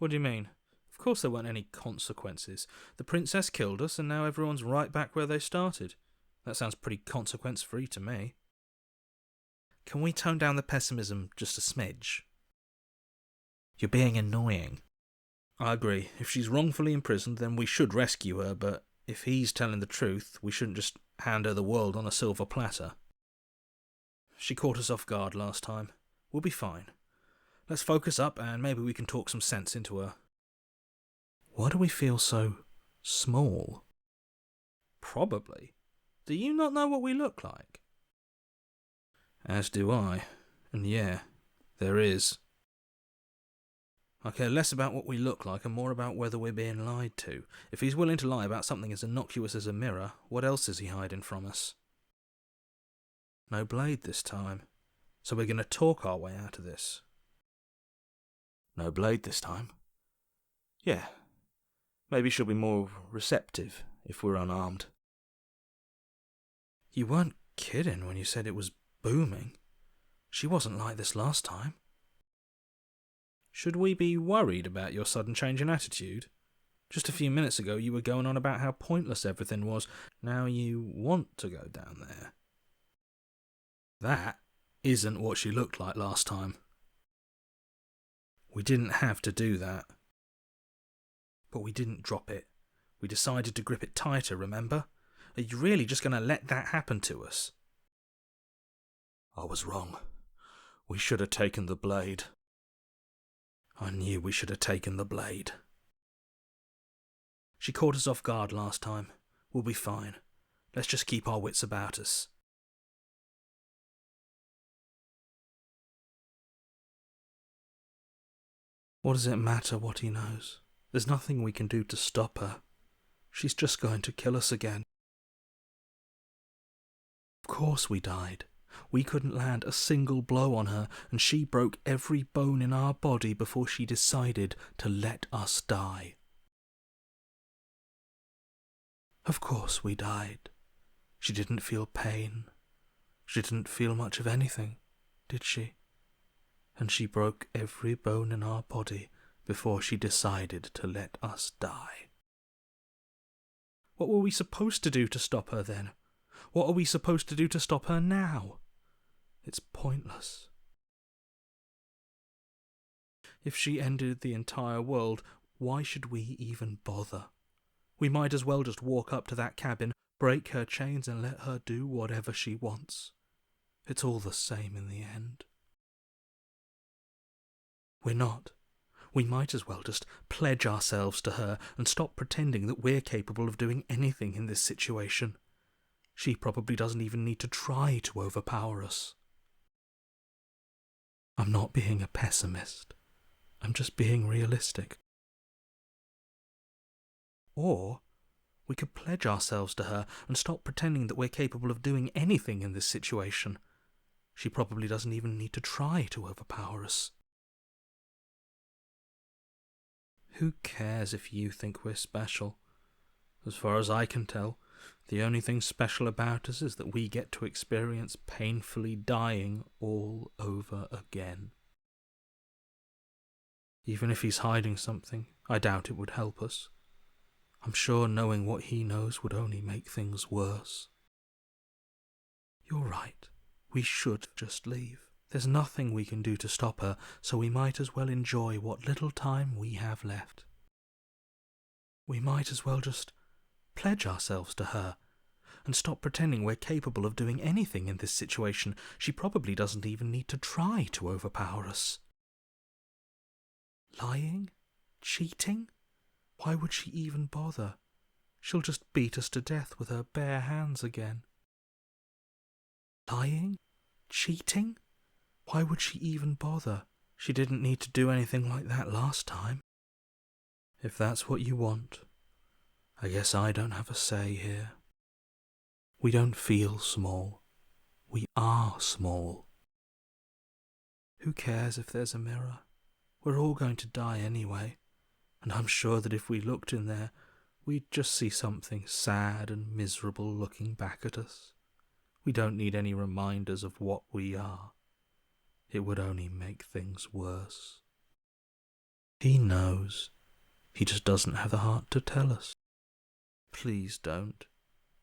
What do you mean? Of course there weren't any consequences. The princess killed us, and now everyone's right back where they started. That sounds pretty consequence-free to me. Can we tone down the pessimism just a smidge? You're being annoying. I agree. If she's wrongfully imprisoned, then we should rescue her, but if he's telling the truth, we shouldn't just hand her the world on a silver platter. She caught us off guard last time. We'll be fine. Let's focus up, and maybe we can talk some sense into her. Why do we feel so small? Probably. Do you not know what we look like? As do I. And yeah, there is. I care less about what we look like and more about whether we're being lied to. If he's willing to lie about something as innocuous as a mirror, what else is he hiding from us? No blade this time. So we're going to talk our way out of this. No blade this time? Yeah. Maybe she'll be more receptive if we're unarmed. You weren't kidding when you said it was booming. She wasn't like this last time. Should we be worried about your sudden change in attitude? Just a few minutes ago you were going on about how pointless everything was. Now you want to go down there. That isn't what she looked like last time. We didn't have to do that. But we didn't drop it. We decided to grip it tighter, remember? Are you really just going to let that happen to us? I was wrong. We should have taken the blade. I knew we should have taken the blade. She caught us off guard last time. We'll be fine. Let's just keep our wits about us. What does it matter what he knows? There's nothing we can do to stop her. She's just going to kill us again. Of course we died. We couldn't land a single blow on her, and she broke every bone in our body before she decided to let us die. Of course we died. She didn't feel pain. She didn't feel much of anything, did she? And she broke every bone in our body before she decided to let us die. What were we supposed to do to stop her then? What are we supposed to do to stop her now? It's pointless. If she ended the entire world, why should we even bother? We might as well just walk up to that cabin, break her chains and let her do whatever she wants. It's all the same in the end. We're not. We might as well just pledge ourselves to her and stop pretending that we're capable of doing anything in this situation. She probably doesn't even need to try to overpower us. I'm not being a pessimist. I'm just being realistic. Or we could pledge ourselves to her and stop pretending that we're capable of doing anything in this situation. She probably doesn't even need to try to overpower us. Who cares if you think we're special? As far as I can tell, the only thing special about us is that we get to experience painfully dying all over again. Even if he's hiding something, I doubt it would help us. I'm sure knowing what he knows would only make things worse. You're right. We should just leave. There's nothing we can do to stop her, so we might as well enjoy what little time we have left. We might as well just pledge ourselves to her and stop pretending we're capable of doing anything in this situation. She probably doesn't even need to try to overpower us. Lying? Cheating? Why would she even bother? She'll just beat us to death with her bare hands again. Lying? Cheating? Why would she even bother? She didn't need to do anything like that last time. If that's what you want, I guess I don't have a say here. We don't feel small. We are small. Who cares if there's a mirror? We're all going to die anyway, and I'm sure that if we looked in there, we'd just see something sad and miserable looking back at us. We don't need any reminders of what we are. It would only make things worse. He knows. He just doesn't have the heart to tell us. Please don't.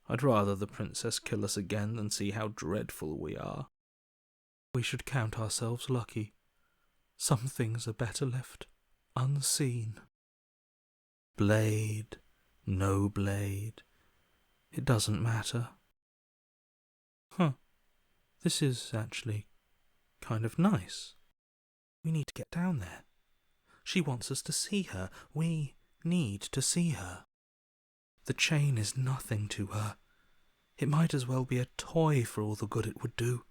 I'd rather the princess kill us again than see how dreadful we are. We should count ourselves lucky. Some things are better left unseen. Blade, no blade, it doesn't matter. This is actually kind of nice. We need to get down there. She wants us to see her. We need to see her. The chain is nothing to her. It might as well be a toy for all the good it would do.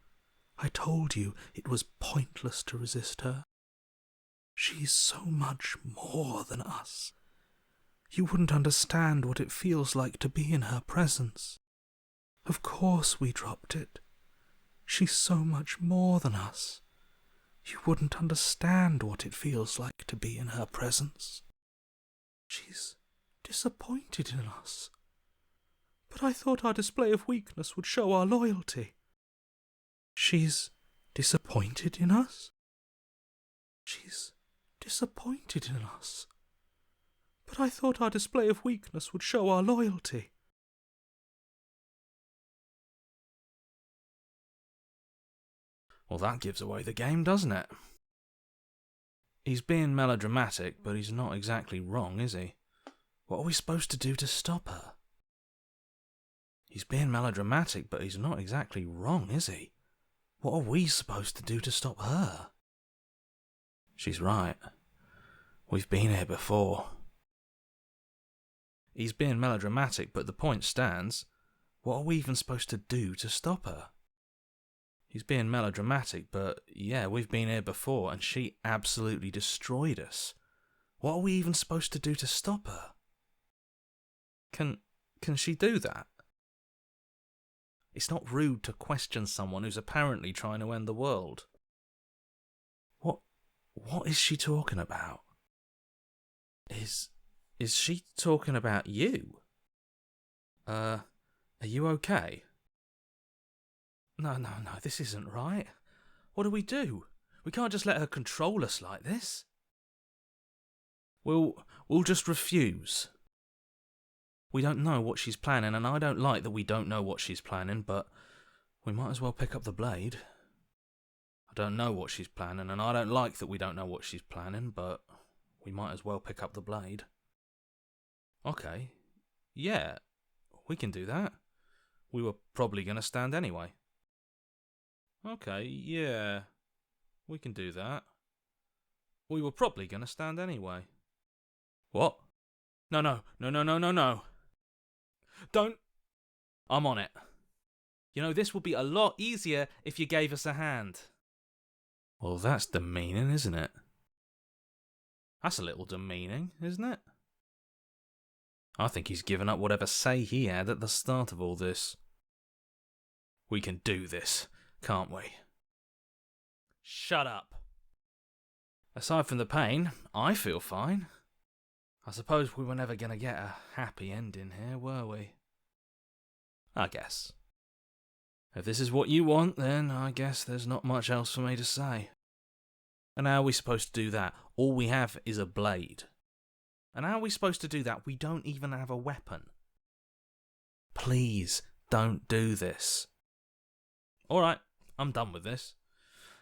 I told you it was pointless to resist her. She's so much more than us. You wouldn't understand what it feels like to be in her presence. Of course we dropped it. She's so much more than us. You wouldn't understand what it feels like to be in her presence. She's disappointed in us. But I thought our display of weakness would show our loyalty. She's disappointed in us? She's disappointed in us. But I thought our display of weakness would show our loyalty. Well, that gives away the game, doesn't it? He's being melodramatic, but he's not exactly wrong, is he? What are we supposed to do to stop her? He's being melodramatic, but he's not exactly wrong, is he? What are we supposed to do to stop her? She's right. We've been here before. He's being melodramatic, but the point stands. What are we even supposed to do to stop her? He's being melodramatic, but yeah, we've been here before, and she absolutely destroyed us. What are we even supposed to do to stop her? Can she do that? It's not rude to question someone who's apparently trying to end the world. What is she talking about? Is she talking about you? Are you okay? No, this isn't right. What do? We can't just let her control us like this. We'll just refuse. We don't know what she's planning, and I don't like that we don't know what she's planning, but we might as well pick up the blade. I don't know what she's planning, and I don't like that we don't know what she's planning, but we might as well pick up the blade. Okay, yeah, we can do that. We were probably going to stand anyway. Okay, yeah, we can do that. We were probably going to stand anyway. What? No. Don't. I'm on it. You know, this would be a lot easier if you gave us a hand. Well, that's demeaning, isn't it? That's a little demeaning, isn't it? I think he's given up whatever say he had at the start of all this. We can do this, can't we? Shut up. Aside from the pain, I feel fine. I suppose we were never going to get a happy ending here, were we? I guess. If this is what you want, then I guess there's not much else for me to say. And how are we supposed to do that? All we have is a blade. And how are we supposed to do that? We don't even have a weapon. Please, don't do this. Alright, I'm done with this.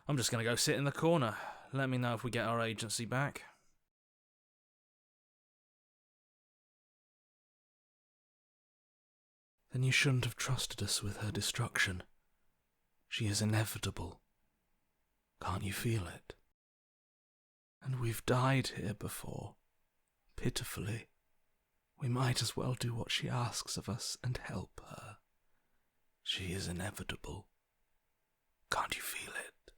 I'm just going to go sit in the corner. Let me know if we get our agency back. Then you shouldn't have trusted us with her destruction. She is inevitable. Can't you feel it? And we've died here before, pitifully. We might as well do what she asks of us and help her. She is inevitable. Can't you feel it?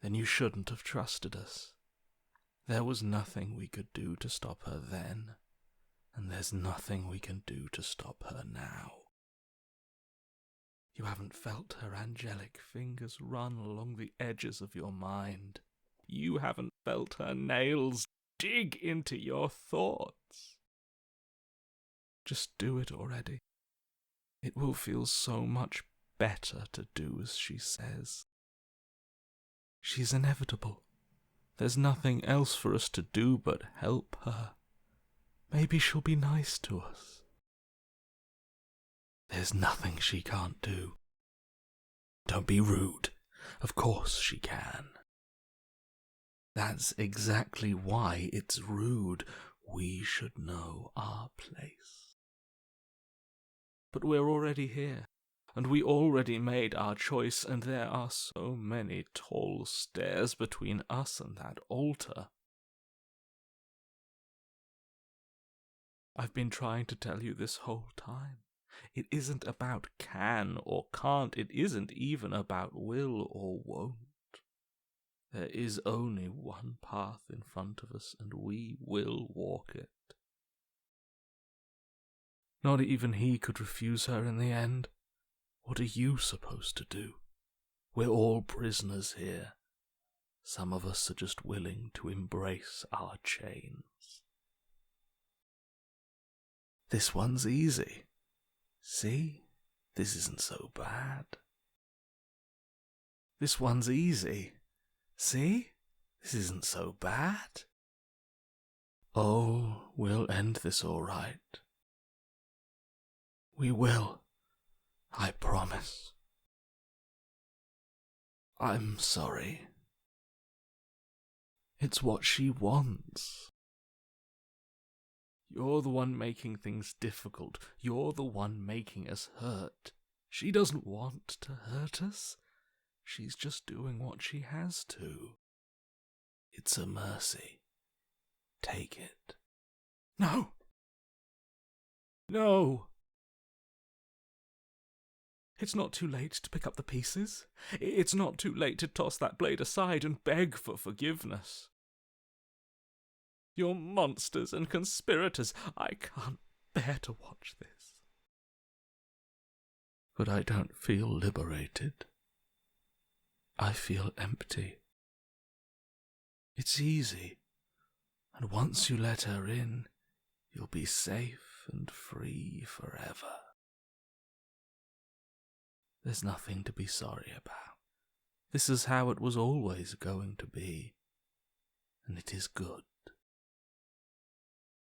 Then you shouldn't have trusted us. There was nothing we could do to stop her then, and there's nothing we can do to stop her now. You haven't felt her angelic fingers run along the edges of your mind. You haven't felt her nails dig into your thoughts. Just do it already. It will feel so much better to do as she says. She's inevitable. There's nothing else for us to do but help her. Maybe she'll be nice to us. There's nothing she can't do. Don't be rude. Of course she can. That's exactly why it's rude. We should know our place. But we're already here, and we already made our choice, and there are so many tall stairs between us and that altar. I've been trying to tell you this whole time. It isn't about can or can't. It isn't even about will or won't. There is only one path in front of us, and we will walk it. Not even he could refuse her in the end. What are you supposed to do? We're all prisoners here. Some of us are just willing to embrace our chains. This one's easy. See? This isn't so bad. This one's easy. See? This isn't so bad. Oh, we'll end this all right. We will. I promise. I'm sorry. It's what she wants. You're the one making things difficult. You're the one making us hurt. She doesn't want to hurt us. She's just doing what she has to. It's a mercy. Take it. No! No! It's not too late to pick up the pieces. It's not too late to toss that blade aside and beg for forgiveness. You're monsters and conspirators. I can't bear to watch this. But I don't feel liberated. I feel empty. It's easy, and once you let her in, you'll be safe and free forever. There's nothing to be sorry about. This is how it was always going to be, and it is good.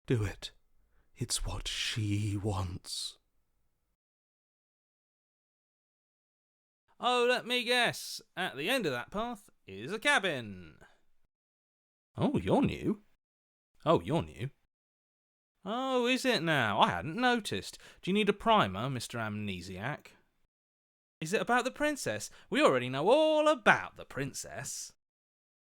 Do it. It's what she wants. Oh, let me guess. At the end of that path is a cabin. Oh, you're new. Oh, is it now? I hadn't noticed. Do you need a primer, Mr. Amnesiac? Is it about the princess? We already know all about the princess.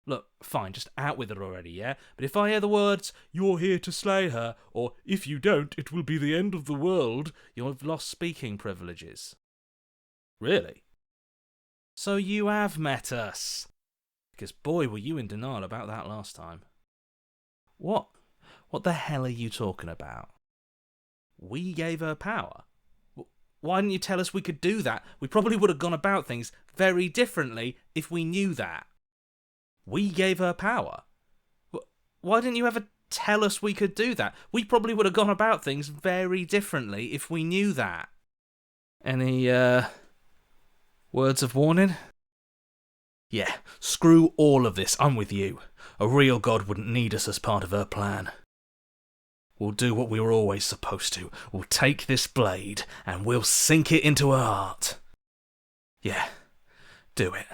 Look, fine, just out with it already, yeah? But if I hear the words, "You're here to slay her," or "If you don't, it will be the end of the world," you'll have lost speaking privileges. Really? So you have met us. Because boy, were you in denial about that last time. What the hell are you talking about? We gave her power. Why didn't you tell us we could do that? We probably would have gone about things very differently if we knew that. We gave her power. Why didn't you ever tell us we could do that? We probably would have gone about things very differently if we knew that. Any, words of warning? Yeah, screw all of this, I'm with you. A real god wouldn't need us as part of her plan. We'll do what we were always supposed to. We'll take this blade and we'll sink it into her heart. Yeah, do it.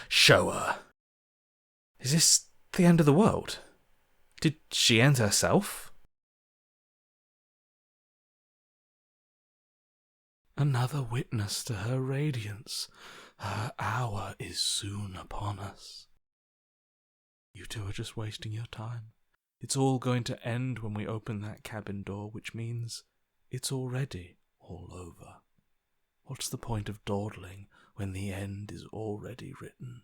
Show her. Is this the end of the world? Did she end herself? Another witness to her radiance. Her hour is soon upon us. You two are just wasting your time. It's all going to end when we open that cabin door, which means it's already all over. What's the point of dawdling when the end is already written?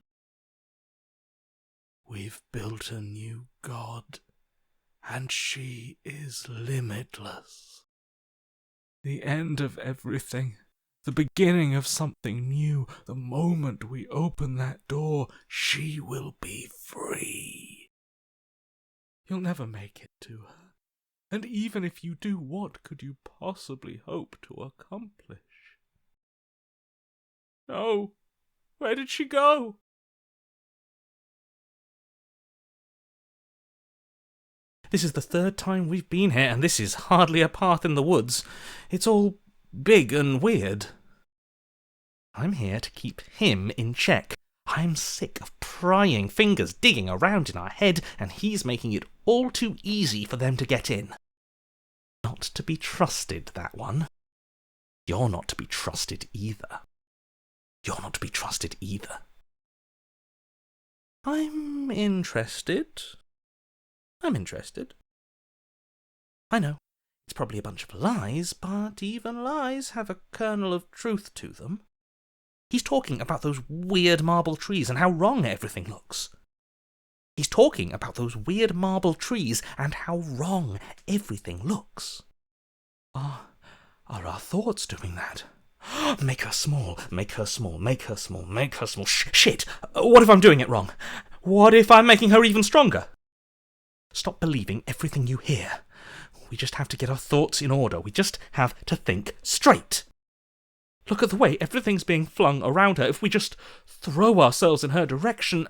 We've built a new god, and she is limitless. The end of everything, the beginning of something new. The moment we open that door, she will be free. You'll never make it to her. And even if you do, what could you possibly hope to accomplish? No, where did she go? This is the 3rd time we've been here, and this is hardly a path in the woods. It's all big and weird. I'm here to keep him in check. I'm sick of prying fingers digging around in our head, and he's making it all too easy for them to get in. Not to be trusted, that one. You're not to be trusted either. You're not to be trusted either. I'm interested. I'm interested. I know, it's probably a bunch of lies, but even lies have a kernel of truth to them. He's talking about those weird marble trees and how wrong everything looks. He's talking about those weird marble trees and how wrong everything looks. Are our thoughts doing that? Make her small, make her small, make her small, make her small. Shit! What if I'm doing it wrong? What if I'm making her even stronger? Stop believing everything you hear. We just have to get our thoughts in order. We just have to think straight. Look at the way everything's being flung around her. If we just throw ourselves in her direction,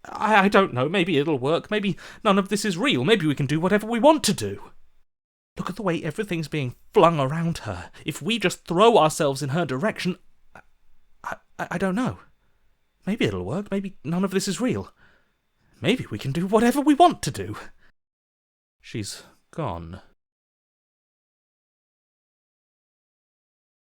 I don't know, maybe it'll work. Maybe none of this is real. Maybe we can do whatever we want to do. Look at the way everything's being flung around her. If we just throw ourselves in her direction, I don't know. Maybe it'll work. Maybe none of this is real. Maybe we can do whatever we want to do. She's gone.